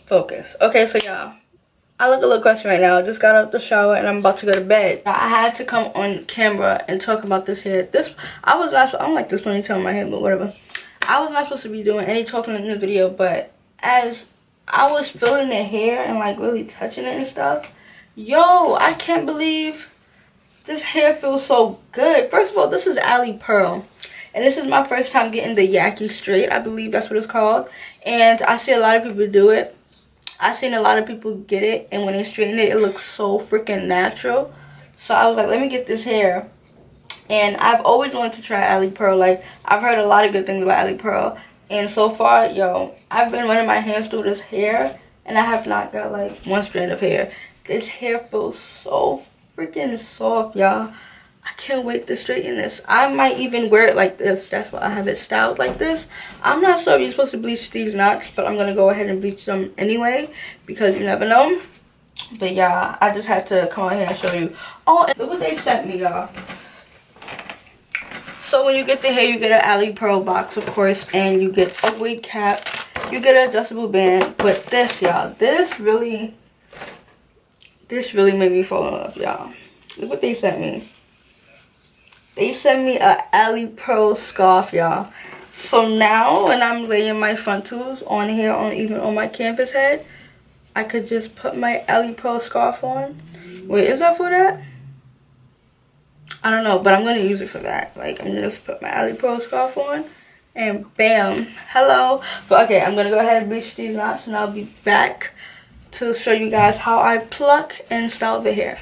Focus. Okay, so y'all, I look a little crusty right now. I just got out the shower and I'm about to go to bed. I had to come on camera and talk about this hair. I don't like this ponytail in my head, but whatever. I was not supposed to be doing any talking in the video, but as I was feeling the hair and like really touching it and stuff, yo, I can't believe this hair feels so good. First of all, this is ARIE Pearl. And this is my first time getting the Yaki straight. I believe that's what it's called. And I see a lot of people do it. I've seen a lot of people get it. And when they straighten it, it looks so freaking natural. So I was like, let me get this hair. And I've always wanted to try ARIE Pearl. Like, I've heard a lot of good things about ARIE Pearl. And so far, yo, I've been running my hands through this hair. And I have not got like one strand of hair. This hair feels so freaking soft, y'all. I can't wait to straighten this. I might even wear it like this. That's why I have it styled like this. I'm not sure if you're supposed to bleach these knots, but I'm going to go ahead and bleach them anyway, because you never know. But yeah, I just had to come on here and show you. Oh, and look what they sent me, y'all. So when you get the hair, you get an ARIE Pearl box, of course, and you get a wig cap. You get an adjustable band. But this, y'all, this really made me fall in love, y'all. Look what they sent me. They sent me a ARIE Pearl scarf, y'all. So now when I'm laying my frontals on here, even on my canvas head, I could just put my ARIE Pearl scarf on. Wait, is that for that? I don't know, but I'm gonna use it for that. Like, I'm gonna just put my ARIE Pearl scarf on, and bam, hello. But okay, I'm gonna go ahead and bleach these knots, and I'll be back to show you guys how I pluck and style the hair.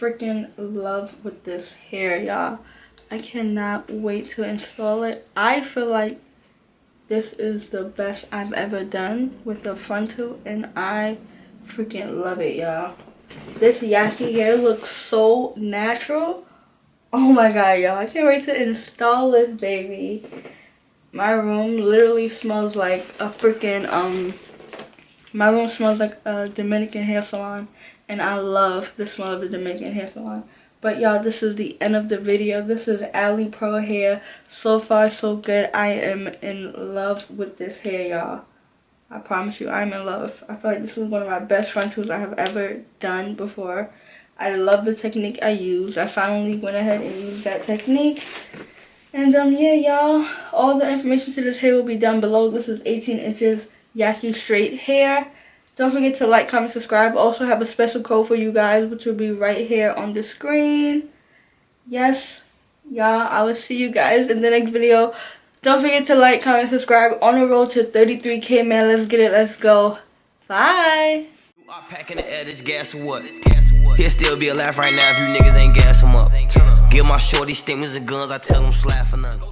freaking love with this hair, y'all. I cannot wait to install it. I feel like this is the best I've ever done with the frontal, and I freaking love it, y'all. This Yaki hair looks so natural. Oh my god, y'all. I can't wait to install this baby. My room literally smells like a freaking, my room smells like a Dominican hair salon. And I love the smell of the Dominican hair salon. But y'all, this is the end of the video. This is ARIE Pro hair. So far, so good. I am in love with this hair, y'all. I promise you, I'm in love. I feel like this is one of my best frontals I have ever done before. I love the technique I used. I finally went ahead and used that technique. And yeah, y'all, all the information to this hair will be down below. This is 18 inches Yaki straight hair. Don't forget to like, comment, subscribe. Also have a special code for you guys, which will be right here on the screen. Yes, y'all, I will see you guys in the next video. Don't forget to like, comment, subscribe. On the road to 33K, man. Let's get it. Let's go. Bye. I'm packing the air, this gas or what? He'll still be alive right now if you niggas ain't gas him up. Give my shorty stimulus and guns, I tell them slap for nothing.